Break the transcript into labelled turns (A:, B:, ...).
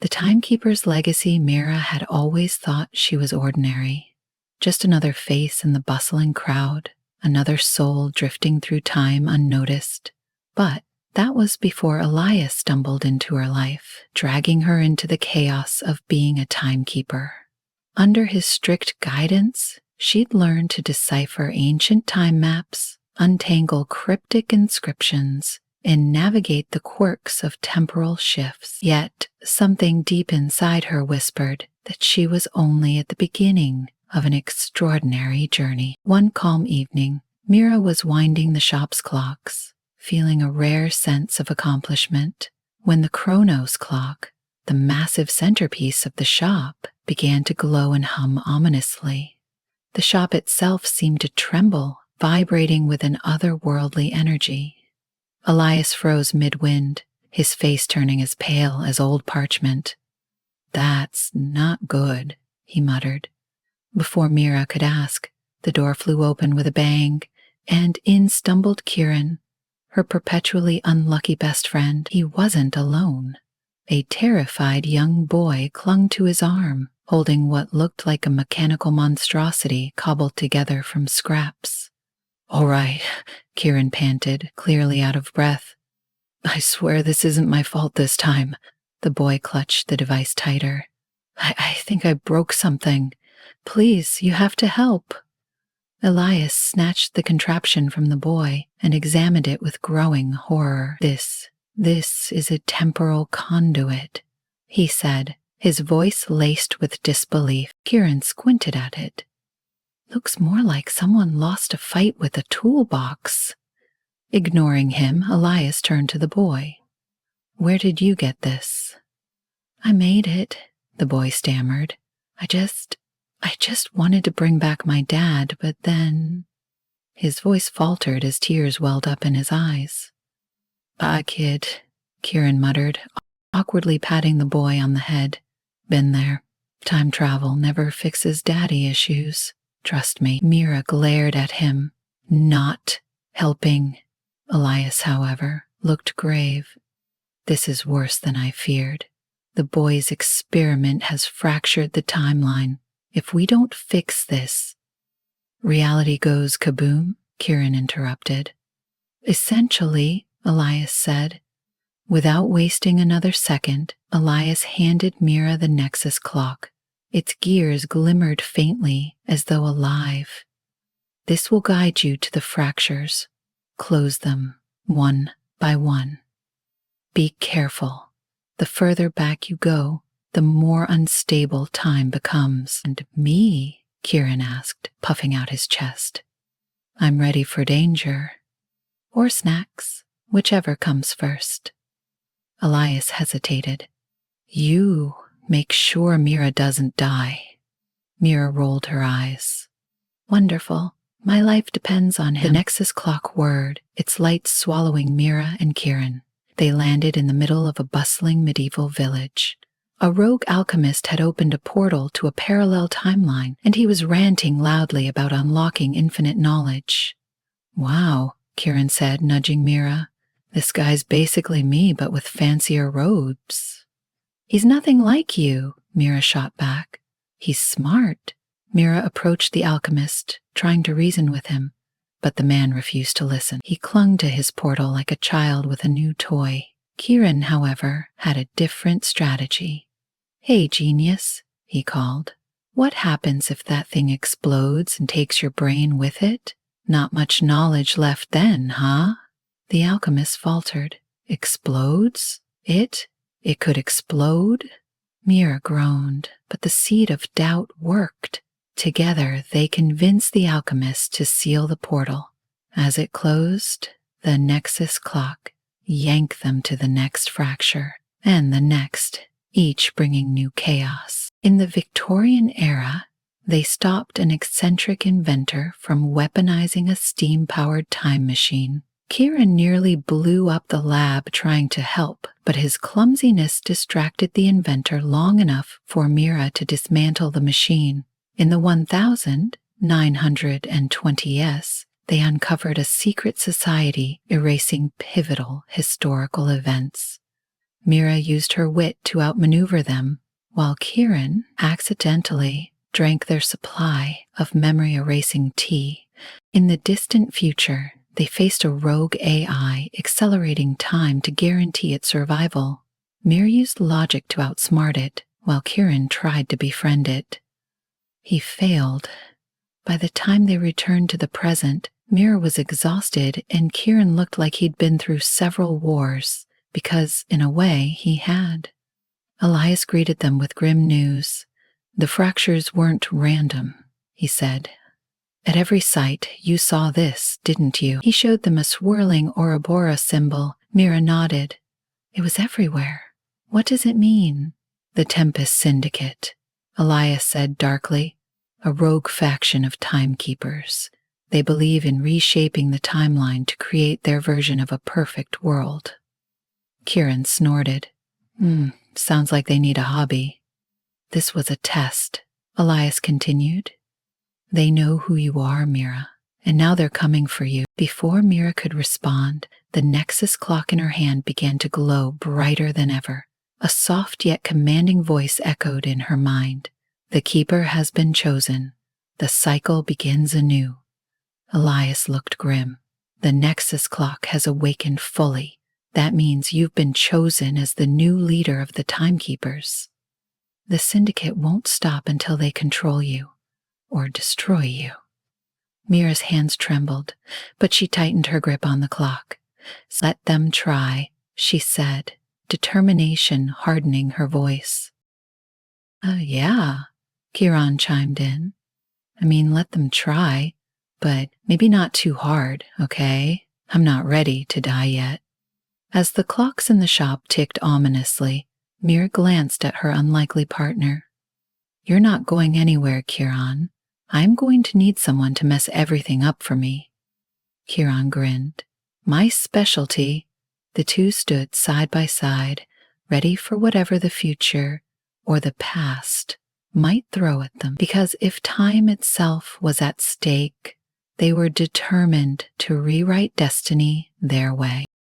A: The Timekeeper's legacy, Mira had always thought she was ordinary, just another face in the bustling crowd, another soul drifting through time unnoticed. But that was before Elias stumbled into her life, dragging her into the chaos of being a timekeeper. Under his strict guidance, she'd learned to decipher ancient time maps, untangle cryptic inscriptions, and navigate the quirks of temporal shifts. Yet, something deep inside her whispered that she was only at the beginning of an extraordinary journey. One calm evening, Mira was winding the shop's clocks, feeling a rare sense of accomplishment, when the Chronos clock, the massive centerpiece of the shop, began to glow and hum ominously. The shop itself seemed to tremble, vibrating with an otherworldly energy. Elias froze mid-wind, his face turning as pale as old parchment. "That's not good," he muttered. Before Mira could ask, the door flew open with a bang, and in stumbled Kieran, her perpetually unlucky best friend. He wasn't alone. A terrified young boy clung to his arm, holding what looked like a mechanical monstrosity cobbled together from scraps. "All right," Kieran panted, clearly out of breath. "I swear this isn't my fault this time." The boy clutched the device tighter. I think I broke something. Please, you have to help." Elias snatched the contraption from the boy and examined it with growing horror. This is a temporal conduit," he said, his voice laced with disbelief. Kieran squinted at it. "Looks more like someone lost a fight with a toolbox." Ignoring him, Elias turned to the boy. "Where did you get this?" "I made it," the boy stammered. I just wanted to bring back my dad, but then..." His voice faltered as tears welled up in his eyes. "Ah, kid," Kieran muttered, awkwardly patting the boy on the head. "Been there. Time travel never fixes daddy issues. Trust me." Mira glared at him, not helping. Elias, however, looked grave. "This is worse than I feared. The boy's experiment has fractured the timeline. If we don't fix this..." "Reality goes kaboom," Kieran interrupted. "Essentially," Elias said. Without wasting another second, Elias handed Mira the Nexus clock. Its gears glimmered faintly, as though alive. "This will guide you to the fractures. Close them, one by one. Be careful. The further back you go, the more unstable time becomes." "And me?" Kieran asked, puffing out his chest. "I'm ready for danger. Or snacks, whichever comes first." Elias hesitated. "You make sure Mira doesn't die." Mira rolled her eyes. "Wonderful. My life depends on him." The Nexus clock whirred, its lights swallowing Mira and Kieran. They landed in the middle of a bustling medieval village. A rogue alchemist had opened a portal to a parallel timeline, and he was ranting loudly about unlocking infinite knowledge. "Wow," Kieran said, nudging Mira. "This guy's basically me, but with fancier robes." "He's nothing like you," Mira shot back. "He's smart." Mira approached the alchemist, trying to reason with him, but the man refused to listen. He clung to his portal like a child with a new toy. Kieran, however, had a different strategy. "Hey, genius," he called. "What happens if that thing explodes and takes your brain with it? Not much knowledge left then, huh?" The alchemist faltered. "Explodes? It could explode?" Mira groaned, but the seed of doubt worked. Together, they convinced the alchemist to seal the portal. As it closed, the Nexus clock yanked them to the next fracture, and the next, each bringing new chaos. In the Victorian era, they stopped an eccentric inventor from weaponizing a steam-powered time machine. Kieran nearly blew up the lab trying to help, but his clumsiness distracted the inventor long enough for Mira to dismantle the machine. In the 1920s, they uncovered a secret society erasing pivotal historical events. Mira used her wit to outmaneuver them, while Kieran accidentally drank their supply of memory-erasing tea. In the distant future, they faced a rogue AI accelerating time to guarantee its survival. Mira used logic to outsmart it, while Kieran tried to befriend it. He failed. By the time they returned to the present, Mira was exhausted and Kieran looked like he'd been through several wars, because, in a way, he had. Elias greeted them with grim news. "The fractures weren't random," he said. "At every site, you saw this, didn't you?" He showed them a swirling Ouroboros symbol. Mira nodded. "It was everywhere. What does it mean?" "The Tempest Syndicate," Elias said darkly. "A rogue faction of Timekeepers. They believe in reshaping the timeline to create their version of a perfect world." Kieran snorted. Sounds like they need a hobby." "This was a test," Elias continued. "They know who you are, Mira, and now they're coming for you." Before Mira could respond, the Nexus clock in her hand began to glow brighter than ever. A soft yet commanding voice echoed in her mind. "The Keeper has been chosen. The cycle begins anew." Elias looked grim. "The Nexus clock has awakened fully. That means you've been chosen as the new leader of the Timekeepers. The Syndicate won't stop until they control you, or destroy you." Mira's hands trembled, but she tightened her grip on the clock. "Let them try," she said, determination hardening her voice. Yeah," Kieran chimed in. "I mean, let them try, but maybe not too hard, okay? I'm not ready to die yet." As the clocks in the shop ticked ominously, Mira glanced at her unlikely partner. "You're not going anywhere, Kieran. I'm going to need someone to mess everything up for me." Kieran grinned. "My specialty." The two stood side by side, ready for whatever the future or the past might throw at them. Because if time itself was at stake, they were determined to rewrite destiny their way.